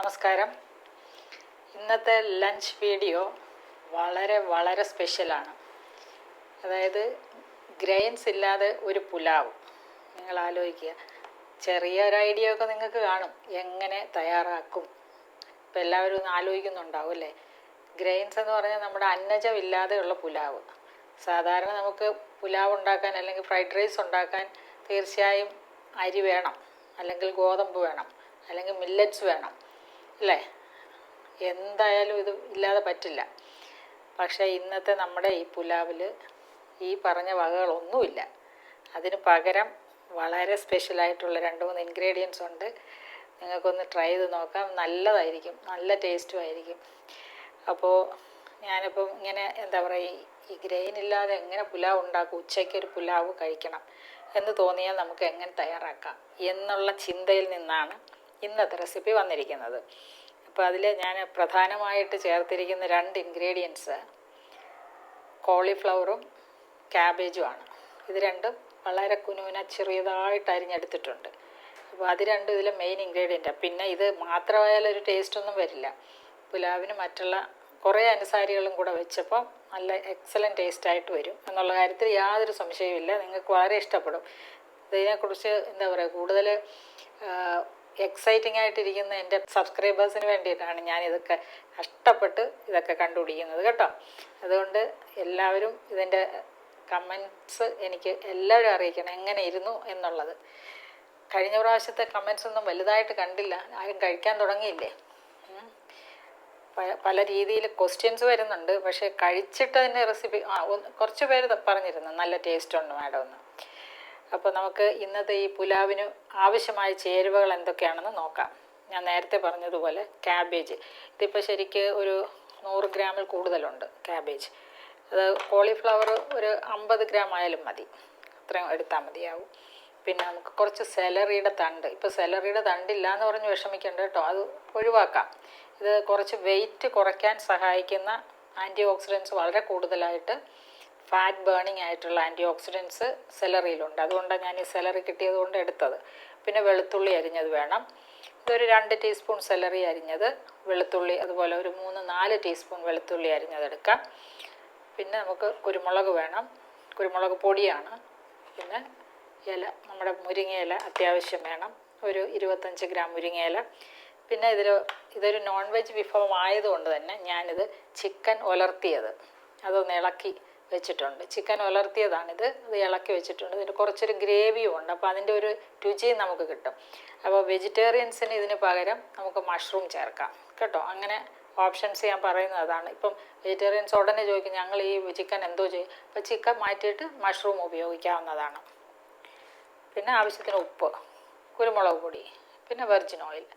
നമസ്കാരം. ഇന്നത്തെ lunch video വളരെ സ്പെഷ്യലാണ്. അതായത് ഗ്രെയിൻസ് ഇല്ലാതെ ഒരു പുലാവ്. നിങ്ങൾ ആലോചിക്കുക, ചെറിയൊരു ഐഡിയ ഒക്കെ നിങ്ങൾക്ക് കാണും എങ്ങനെ തയ്യാറാക്കും. ഇപ്പം എല്ലാവരും ഒന്ന് ആലോചിക്കുന്നുണ്ടാവും അല്ലേ. ഗ്രെയിൻസ് എന്ന് പറഞ്ഞാൽ നമ്മുടെ അന്നജമില്ലാതെയുള്ള പുലാവ്. സാധാരണ നമുക്ക് പുലാവ് ഉണ്ടാക്കാൻ അല്ലെങ്കിൽ ഫ്രൈഡ് റൈസ് ഉണ്ടാക്കാൻ തീർച്ചയായും അരി വേണം, അല്ലെങ്കിൽ ഗോതമ്പ് വേണം, അല്ലെങ്കിൽ മില്ലറ്റ്സ് വേണം അല്ലേ. എന്തായാലും ഇത് ഇല്ലാതെ പറ്റില്ല. പക്ഷേ ഇന്നത്തെ നമ്മുടെ ഈ പുലാവിൽ ഈ പറഞ്ഞ വകകളൊന്നുമില്ല. അതിന് പകരം വളരെ സ്പെഷ്യലായിട്ടുള്ള 2-3 ഇൻഗ്രീഡിയൻസ് ഉണ്ട്. നിങ്ങൾക്കൊന്ന് ട്രൈ ചെയ്ത് നോക്കാം. നല്ലതായിരിക്കും, നല്ല ടേസ്റ്റും ആയിരിക്കും. അപ്പോൾ ഞാനിപ്പം ഇങ്ങനെ എന്താ പറയുക, ഈ ഗ്രെയിൻ ഇല്ലാതെ എങ്ങനെ പുലാവ് ഉണ്ടാക്കും, ഉച്ചയ്ക്കൊരു പുലാവ് കഴിക്കണം എന്ന് തോന്നിയാൽ നമുക്ക് എങ്ങനെ തയ്യാറാക്കാം എന്നുള്ള ചിന്തയിൽ നിന്നാണ് ഇന്നത്തെ റെസിപ്പി വന്നിരിക്കുന്നത്. അപ്പോൾ അതിൽ ഞാൻ പ്രധാനമായിട്ട് ചേർത്തിരിക്കുന്ന 2 ഇൻഗ്രീഡിയൻസ് കോളിഫ്ലവറും ക്യാബേജുമാണ്. ഇത് രണ്ടും വളരെ കുനുകുന ചെറിയതായിട്ട് അരിഞ്ഞെടുത്തിട്ടുണ്ട്. അപ്പോൾ അത് രണ്ടും ഇതിലെ മെയിൻ ഇൻഗ്രീഡിയൻറ്റാണ്. പിന്നെ ഇത് മാത്രമായാലൊരു ടേസ്റ്റൊന്നും വരില്ല. പുലാവിന് മറ്റുള്ള കുറേ അനുസാരികളും കൂടെ വെച്ചപ്പോൾ നല്ല എക്സലൻറ്റ് ടേസ്റ്റായിട്ട് വരും എന്നുള്ള കാര്യത്തിൽ യാതൊരു സംശയവുമില്ല. നിങ്ങൾക്ക് വളരെ ഇഷ്ടപ്പെടും. ഇതിനെക്കുറിച്ച് എന്താ പറയുക, കൂടുതൽ എക്സൈറ്റിംഗ് ആയിട്ടിരിക്കുന്ന എൻ്റെ സബ്സ്ക്രൈബേഴ്സിന് വേണ്ടിയിട്ടാണ് ഞാനിതൊക്കെ കഷ്ടപ്പെട്ട് ഇതൊക്കെ കണ്ടുപിടിക്കുന്നത് കേട്ടോ. അതുകൊണ്ട് എല്ലാവരും ഇതിൻ്റെ കമൻറ്റ്സ് എനിക്ക് എല്ലാവരും അറിയിക്കണം എങ്ങനെ ഇരുന്നു എന്നുള്ളത്. കഴിഞ്ഞ പ്രാവശ്യത്തെ കമൻറ്റ്സ് ഒന്നും വലുതായിട്ട് കണ്ടില്ല, ആരും കഴിക്കാൻ തുടങ്ങിയില്ലേ. പല രീതിയിൽ ക്വസ്റ്റ്യൻസ് വരുന്നുണ്ട്. പക്ഷേ കഴിച്ചിട്ടതിൻ്റെ റെസിപ്പി കുറച്ച് പേര് പറഞ്ഞിരുന്നു നല്ല ടേസ്റ്റ് ഉണ്ട് മാഡം എന്ന്. അപ്പോൾ നമുക്ക് ഇന്നത്തെ ഈ പുലാവിന് ആവശ്യമായ ചേരുവകൾ എന്തൊക്കെയാണെന്ന് നോക്കാം. ഞാൻ നേരത്തെ പറഞ്ഞതുപോലെ ക്യാബേജ്, ഇതിപ്പോൾ ശരിക്ക് ഒരു 100 ഗ്രാമിൽ കൂടുതലുണ്ട് ക്യാബേജ്. അത് കോളിഫ്ലവർ ഒരു 50 ഗ്രാം ആയാലും മതി, അത്രയും എടുത്താൽ മതിയാവും. പിന്നെ നമുക്ക് കുറച്ച് സെലറിയുടെ തണ്ട്. ഇപ്പോൾ സെലറിയുടെ തണ്ടില്ല എന്ന് പറഞ്ഞ് വിഷമിക്കേണ്ട കേട്ടോ, അത് ഒഴിവാക്കാം. ഇത് കുറച്ച് വെയിറ്റ് കുറയ്ക്കാൻ സഹായിക്കുന്ന ആൻറ്റി ഓക്സിഡൻസ് വളരെ കൂടുതലായിട്ട് ഫാറ്റ് ബേണിംഗ് ആയിട്ടുള്ള ആൻറ്റി ഓക്സിഡൻസ് സെലറിയിലുണ്ട്. അതുകൊണ്ടാണ് ഞാൻ ഈ സെലറി കിട്ടിയത് കൊണ്ട് എടുത്തത്. പിന്നെ വെളുത്തുള്ളി അരിഞ്ഞത് വേണം. ഇതൊരു 2 ടീസ്പൂൺ സെലറി അരിഞ്ഞത്, വെളുത്തുള്ളി അതുപോലെ ഒരു 3-4 ടീസ്പൂൺ വെളുത്തുള്ളി അരിഞ്ഞതെടുക്കാം. പിന്നെ നമുക്ക് കുരുമുളക് വേണം, കുരുമുളക് പൊടിയാണ്. പിന്നെ ഇല, നമ്മുടെ മുരിങ്ങയില അത്യാവശ്യം വേണം, ഒരു 25 ഗ്രാം മുരിങ്ങയില. പിന്നെ ഇതൊരു നോൺ വെജ് വിഭവം ആയതുകൊണ്ട് തന്നെ ഞാനിത് ചിക്കൻ ഉലർത്തിയത് അതൊന്ന് ഇളക്കി വെച്ചിട്ടുണ്ട്. ചിക്കൻ ഉലർത്തിയതാണിത്, അത് ഇളക്കി വെച്ചിട്ടുണ്ട്. ഇതിന് കുറച്ചൊരു ഗ്രേവിയും ഉണ്ട്, അപ്പോൾ അതിൻ്റെ ഒരു രുചിയും നമുക്ക് കിട്ടും. അപ്പോൾ വെജിറ്റേറിയൻസിന് ഇതിന് പകരം നമുക്ക് മഷ്റൂം ചേർക്കാം കേട്ടോ. അങ്ങനെ ഓപ്ഷൻസ് ഞാൻ പറയുന്നത് അതാണ്. ഇപ്പം വെജിറ്റേറിയൻസ് ഉടനെ ചോദിക്കും ഞങ്ങൾ ഈ ചിക്കൻ എന്തോ ചെയ്യും, അപ്പോൾ ചിക്കൻ മാറ്റിയിട്ട് മഷ്റൂം ഉപയോഗിക്കാവുന്നതാണ്. പിന്നെ ആവശ്യത്തിന് ഉപ്പ്, കുരുമുളക് പൊടി, പിന്നെ വെർജിൻ ഓയിൽ,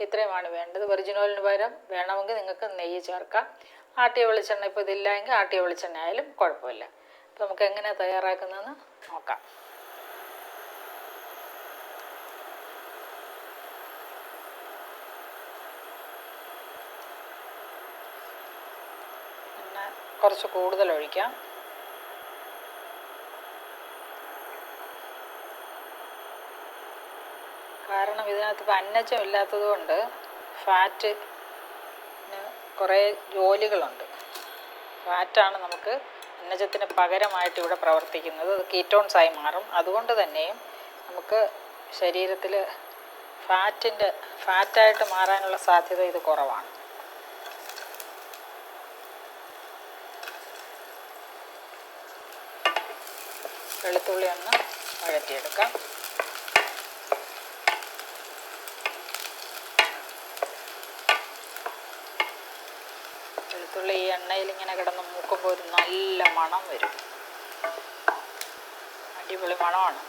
ഇത്രയുമാണ് വേണ്ടത്. വെർജിൻ ഓയിലിന് പകരം വേണമെങ്കിൽ നിങ്ങൾക്ക് നെയ്യ് ചേർക്കാം. ആട്ടിയ വെളിച്ചെണ്ണ ഇപ്പോൾ ഇതില്ല എങ്കിൽ ആട്ടിയ വെളിച്ചെണ്ണ ആയാലും കുഴപ്പമില്ല. അപ്പോൾ നമുക്ക് എങ്ങനെ തയ്യാറാക്കുന്നതെന്ന് നോക്കാം. പിന്നെ കുറച്ച് കൂടുതൽ ഒഴിക്കാം. കാരണം ഇതിനകത്ത് ഇപ്പോൾ അന്നജം ഇല്ലാത്തത് കൊണ്ട് ഫാറ്റിന് കുറേ ജോലികളുണ്ട്. ഫാറ്റാണ് നമുക്ക് അന്നജത്തിന് പകരമായിട്ട് ഇവിടെ പ്രവർത്തിക്കുന്നത്. അത് കീറ്റോൺസായി മാറും. അതുകൊണ്ട് തന്നെയും നമുക്ക് ശരീരത്തിൽ ഫാറ്റായിട്ട് മാറാനുള്ള സാധ്യത ഇത് കുറവാണ്. വെളുത്തുള്ളി ഒന്ന് വഴറ്റിയെടുക്കാം. വെളുത്തുള്ളി ഈ എണ്ണയിൽ ഇങ്ങനെ കിടന്ന് മൂക്കുമ്പോൾ ഒരു നല്ല മണം വരും, അടിപൊളി മണമാണ്.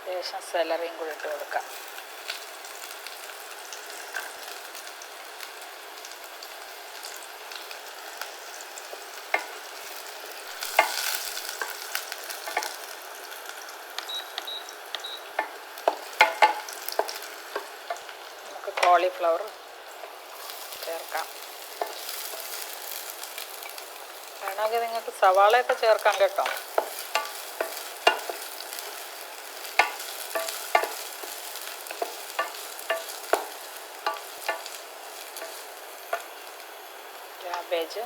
ലേശം സെലറിയും കൂടി ഇട്ട് കൊടുക്കാം. കോളിഫ്ലവർ ചേർക്കാം. വേണമെങ്കിൽ നിങ്ങൾക്ക് സവാളയൊക്കെ ചേർക്കാം കേട്ടോ. ക്യാബേജ്,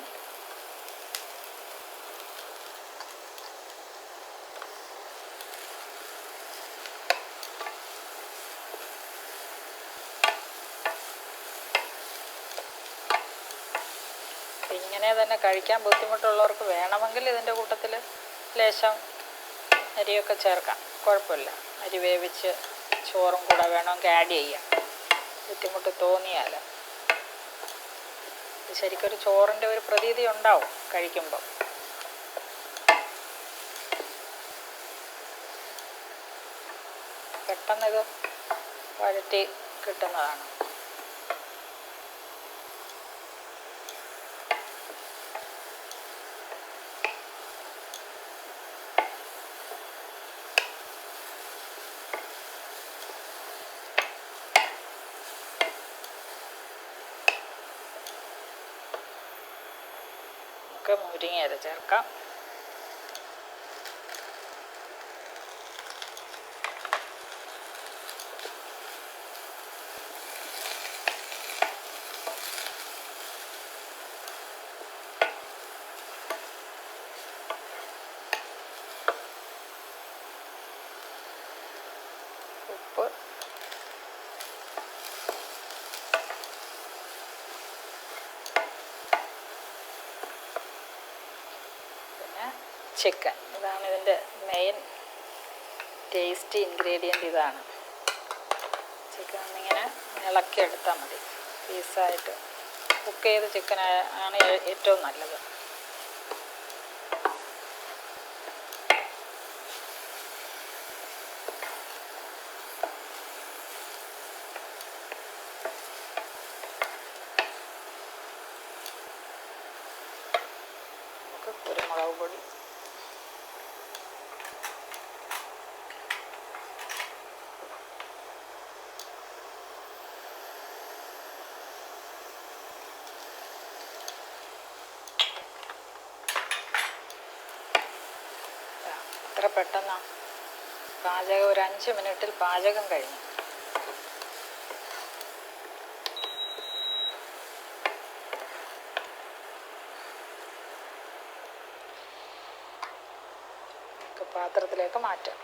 ഇങ്ങനെ തന്നെ കഴിക്കാൻ ബുദ്ധിമുട്ടുള്ളവർക്ക് വേണമെങ്കിൽ ഇതിൻ്റെ കൂട്ടത്തിൽ ലേശം അരിയൊക്കെ ചേർക്കാം, കുഴപ്പമില്ല. അരി വേവിച്ച് ചോറും കൂടെ വേണമെങ്കിൽ ആഡ് ചെയ്യാം, ബുദ്ധിമുട്ട് തോന്നിയാൽ. ശരിക്കൊരു ചോറിൻ്റെ ഒരു പ്രതീതി ഉണ്ടാവും കഴിക്കുമ്പോൾ. പെട്ടെന്നിത് വഴറ്റി കിട്ടുന്നതാണ്. മുരിങ്ങയില ചേർക്കാം. ഉപ്പ്, ചിക്കൻ. ഇതാണ് ഇതിൻ്റെ മെയിൻ ടേസ്റ്റി ഇൻഗ്രീഡിയൻ്റ്. ഇതാണ് ചിക്കൻ. ഒന്നിങ്ങനെ ഇളക്കിയെടുത്താൽ മതി. പീസായിട്ട് കുക്ക് ചെയ്ത ചിക്കൻ ആണ് ഏറ്റവും നല്ലത്. നമുക്ക് കുരുമുളക് പൊടി, എത്ര പെട്ടെന്നാണ് പാചകം. ഒരു 5 മിനിറ്റിൽ പാചകം കഴിഞ്ഞു. നമുക്ക് പാത്രത്തിലേക്ക് മാറ്റാം.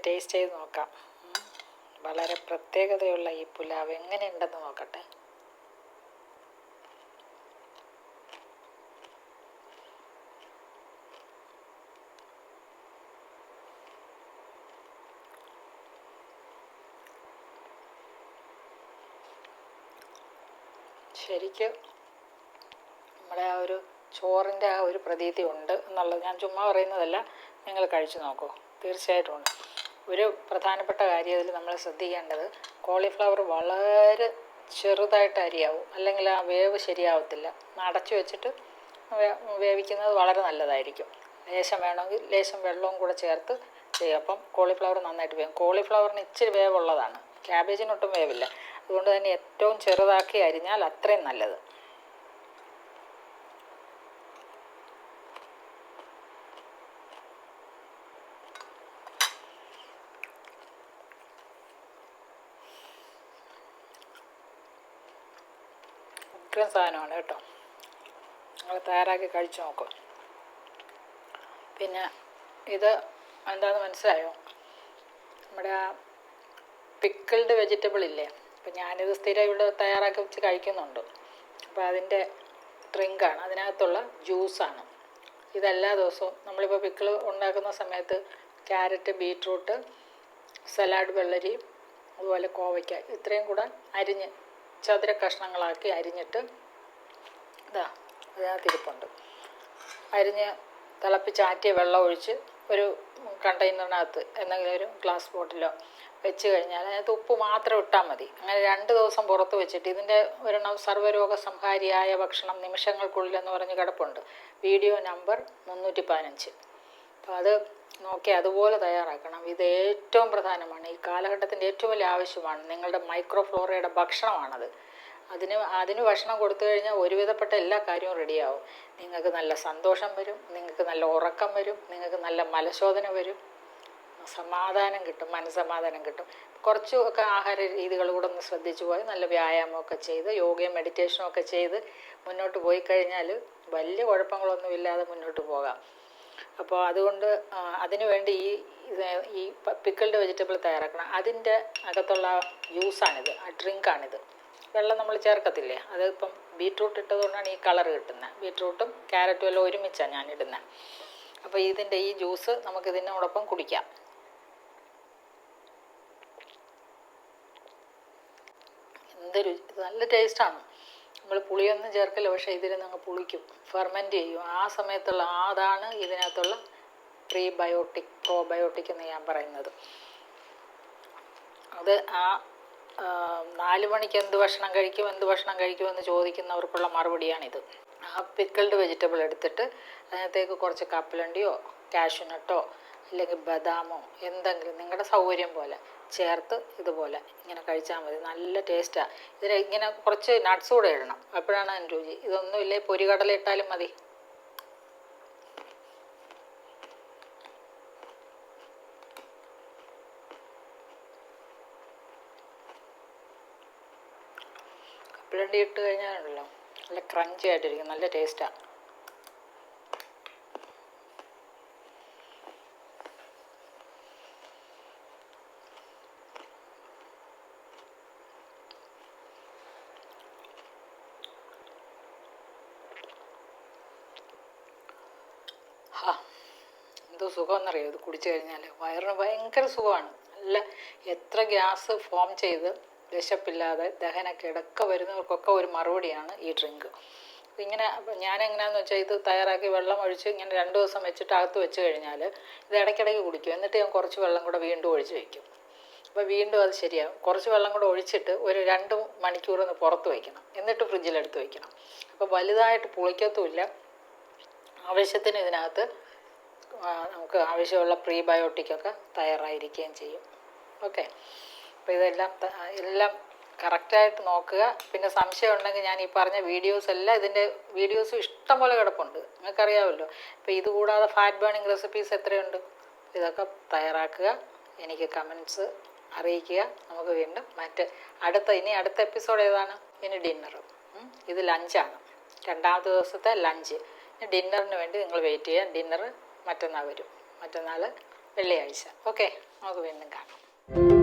ടേസ്റ്റ് ചെയ്ത് നോക്കാം. വളരെ പ്രത്യേകതയുള്ള ഈ പുലാവ് എങ്ങനെയുണ്ടെന്ന് നോക്കട്ടെ. ശരിക്കും നമ്മുടെ ആ ഒരു ചോറിൻ്റെ ആ ഒരു പ്രതീതി ഉണ്ട് എന്നുള്ളത് ഞാൻ ചുമ്മാ പറയുന്നതല്ല. നിങ്ങൾ കഴിച്ചു നോക്കൂ, തീർച്ചയായിട്ടും ഉണ്ട്. ഒരു പ്രധാനപ്പെട്ട കാര്യം ഇതിൽ നമ്മൾ ശ്രദ്ധിക്കേണ്ടത്, കോളിഫ്ലവർ വളരെ ചെറുതായിട്ട് അരിയാവും, അല്ലെങ്കിൽ ആ വേവ് ശരിയാവത്തില്ല. അടച്ചു വെച്ചിട്ട് വേവിക്കുന്നത് വളരെ നല്ലതായിരിക്കും. ലേശം വേണമെങ്കിൽ ലേശം വെള്ളവും കൂടെ ചേർത്ത് ചെയ്യും. അപ്പം കോളിഫ്ലവർ നന്നായിട്ട് വേവും. കോളിഫ്ലവറിന് ഇച്ചിരി വേവുള്ളതാണ്, ക്യാബേജിനൊട്ടും വേവില്ല. അതുകൊണ്ട് തന്നെ ഏറ്റവും ചെറുതാക്കി അരിഞ്ഞാൽ അത്രയും നല്ലത്. ഇത്രയും സാധനമാണ് കേട്ടോ. നിങ്ങൾ തയ്യാറാക്കി കഴിച്ചു നോക്കും. പിന്നെ ഇത് എന്താണെന്ന് മനസ്സിലായോ? നമ്മുടെ ആ പിക്കിൾഡ് വെജിറ്റബിൾ ഇല്ലേ, അപ്പം ഞാനിത് സ്ഥിരം ഇവിടെ തയ്യാറാക്കി വെച്ച് കഴിക്കുന്നുണ്ട്. അപ്പോൾ അതിൻ്റെ ഡ്രിങ്കാണ്, അതിനകത്തുള്ള ജ്യൂസാണ്. ഇതെല്ലാ ദിവസവും നമ്മളിപ്പോൾ പിക്കിൾ ഉണ്ടാക്കുന്ന സമയത്ത് ക്യാരറ്റ്, ബീറ്റ്റൂട്ട്, സലാഡ് വെള്ളരി, അതുപോലെ കോവയ്ക്ക ഇത്രയും കൂടെ അരിഞ്ഞ് ചതുര കഷ്ണങ്ങളാക്കി അരിഞ്ഞിട്ട് ഇതിനകത്തിരിപ്പുണ്ട്. അരിഞ്ഞ് തിളപ്പിച്ചാറ്റിയ വെള്ളം ഒഴിച്ച് ഒരു കണ്ടെയ്നറിനകത്ത് എന്തെങ്കിലും ഒരു ഗ്ലാസ് ബോട്ടിലോ വെച്ച് കഴിഞ്ഞാൽ അതിനകത്ത് ഉപ്പ് മാത്രം ഇട്ടാൽ മതി. അങ്ങനെ 2 ദിവസം പുറത്ത് വെച്ചിട്ട് ഇതിൻ്റെ ഒരെണ്ണം സർവ്വരോഗ സംഹാരിയായ ഭക്ഷണം നിമിഷങ്ങൾക്കുള്ളിലെന്ന് പറഞ്ഞ് കിടപ്പുണ്ട്. Video number 315. അപ്പോൾ അത് നോക്കി അതുപോലെ തയ്യാറാക്കണം. ഇത് ഏറ്റവും പ്രധാനമാണ്, ഈ കാലഘട്ടത്തിൻ്റെ ഏറ്റവും വലിയ ആവശ്യമാണ്. നിങ്ങളുടെ മൈക്രോഫ്ലോറയുടെ ഭക്ഷണമാണത്. അതിന് ഭക്ഷണം കൊടുത്തു കഴിഞ്ഞാൽ ഒരുവിധപ്പെട്ട എല്ലാ കാര്യവും റെഡിയാവും. നിങ്ങൾക്ക് നല്ല സന്തോഷം വരും, നിങ്ങൾക്ക് നല്ല ഉറക്കം വരും, നിങ്ങൾക്ക് നല്ല മലശോധന വരും, സമാധാനം കിട്ടും, മനസ്സമാധാനം കിട്ടും. കുറച്ചൊക്കെ ആഹാര രീതികൾ കൂടെ ഒന്ന് ശ്രദ്ധിച്ചു പോയി നല്ല വ്യായാമമൊക്കെ ചെയ്ത് യോഗയും മെഡിറ്റേഷനും ഒക്കെ ചെയ്ത് മുന്നോട്ട് പോയി കഴിഞ്ഞാൽ വലിയ കുഴപ്പങ്ങളൊന്നുമില്ലാതെ മുന്നോട്ട് പോകാം. അപ്പോൾ അതുകൊണ്ട് അതിനു വേണ്ടി ഈ പിക്കിൾഡ് വെജിറ്റബിൾ തയ്യാറാക്കണം. അതിൻ്റെ അകത്തുള്ള ജ്യൂസാണിത്, ആ ഡ്രിങ്കാണിത്. വെള്ളം നമ്മൾ ചേർക്കത്തില്ലേ, അതിപ്പം ബീട്രൂട്ട് ഇട്ടതുകൊണ്ടാണ് ഈ കളർ കിട്ടുന്നത്. ബീട്രൂട്ടും ക്യാരറ്റും എല്ലാം ഒരുമിച്ചാണ് ഞാൻ ഇടുന്നത്. അപ്പോൾ ഇതിൻ്റെ ഈ ജ്യൂസ് നമുക്കിതിനോടൊപ്പം കുടിക്കാം. എന്തൊരു നല്ല ടേസ്റ്റാണ്. നമ്മൾ പുളിയൊന്നും ചേർക്കില്ല, പക്ഷേ ഇതിൽ നിങ്ങൾ പുളിക്കും, ഫെർമെൻറ്റ് ചെയ്യും. ആ സമയത്തുള്ള അതാണ് ഇതിനകത്തുള്ള പ്രോബയോട്ടിക് എന്ന് ഞാൻ പറയുന്നത്. അത് 4 മണിക്ക് എന്ത് ഭക്ഷണം കഴിക്കുമെന്ന് ചോദിക്കുന്നവർക്കുള്ള മറുപടിയാണിത്. ആ പിക്കിൾഡ് വെജിറ്റബിൾ എടുത്തിട്ട് അതിനകത്തേക്ക് കുറച്ച് കപ്പലണ്ടിയോ കാഷ്യൂനട്ടോ അല്ലെങ്കിൽ ബദാമോ എന്തെങ്കിലും നിങ്ങളുടെ സൗകര്യം പോലെ ചേർത്ത് ഇതുപോലെ ഇങ്ങനെ കഴിച്ചാൽ മതി. നല്ല ടേസ്റ്റാണ്. ഇതിന് ഇങ്ങനെ കുറച്ച് നട്ട്സ് കൂടെ ഇടണം, അപ്പോഴാണ് അതിന് രുചി. ഇതൊന്നുമില്ലേ പൊരികടല ഇട്ടാലും മതി. കപ്പലണ്ടി ഇട്ട് കഴിഞ്ഞാലുണ്ടല്ലോ നല്ല ക്രഞ്ചി ആയിട്ടിരിക്കും, നല്ല ടേസ്റ്റാണ്. എന്തോ സുഖമെന്നറിയോ ഇത് കുടിച്ചു കഴിഞ്ഞാൽ. വയറിന് ഭയങ്കര സുഖമാണ്. നല്ല എത്ര ഗ്യാസ് ഫോം ചെയ്ത് വിശപ്പില്ലാതെ ദഹനക്കിടക്ക വരുന്നവർക്കൊക്കെ ഒരു മറുപടിയാണ് ഈ ഡ്രിങ്ക്. ഇങ്ങനെ ഞാൻ എങ്ങനെയാണെന്ന് വെച്ചാൽ ഇത് തയ്യാറാക്കി വെള്ളം ഒഴിച്ച് ഇങ്ങനെ 2 ദിവസം വെച്ചിട്ട് അകത്ത് വെച്ച് കഴിഞ്ഞാൽ ഇത് ഇടയ്ക്കിടയ്ക്ക് കുടിക്കും. എന്നിട്ട് ഞാൻ കുറച്ച് വെള്ളം കൂടെ വീണ്ടും ഒഴിച്ച് വയ്ക്കും. അപ്പോൾ വീണ്ടും അത് ശരിയാകും. കുറച്ച് വെള്ളം കൂടെ ഒഴിച്ചിട്ട് ഒരു 2 മണിക്കൂറൊന്ന് പുറത്ത് വയ്ക്കണം, എന്നിട്ട് ഫ്രിഡ്ജിലെടുത്ത് വയ്ക്കണം. അപ്പോൾ വലുതായിട്ട് പുളിക്കത്തുമില്ല. ആവശ്യത്തിന് ഇതിനകത്ത് നമുക്ക് ആവശ്യമുള്ള പ്രീബയോട്ടിക്കൊക്കെ തയ്യാറായിരിക്കുകയും ചെയ്യും. ഓക്കെ, അപ്പോൾ എല്ലാം കറക്റ്റായിട്ട് നോക്കുക. പിന്നെ സംശയം ഉണ്ടെങ്കിൽ ഞാൻ ഈ പറഞ്ഞ വീഡിയോസ് എല്ലാം ഇതിൻ്റെ വീഡിയോസും ഇഷ്ടം പോലെ കിടപ്പുണ്ട്, നിങ്ങൾക്കറിയാമല്ലോ. അപ്പോൾ ഇതുകൂടാതെ ഫാറ്റ് ബേണിംഗ് റെസിപ്പീസ് എത്രയുണ്ട്. ഇതൊക്കെ തയ്യാറാക്കുക, എനിക്ക് കമൻസ് അറിയിക്കുക. നമുക്ക് വീണ്ടും അടുത്ത എപ്പിസോഡ് ഏതാണ്? ഇനി ഡിന്നർ. ഇത് ലഞ്ചാണ്, 2ാമത്തെ ദിവസത്തെ ലഞ്ച്. ഡിന്നറിന് വേണ്ടി നിങ്ങൾ വെയിറ്റ് ചെയ്യുക. ഡിന്നർ മറ്റന്നാൾ വരും, മറ്റന്നാൾ വെള്ളിയാഴ്ച. ഓക്കെ, നമുക്ക് വീണ്ടും കാണാം.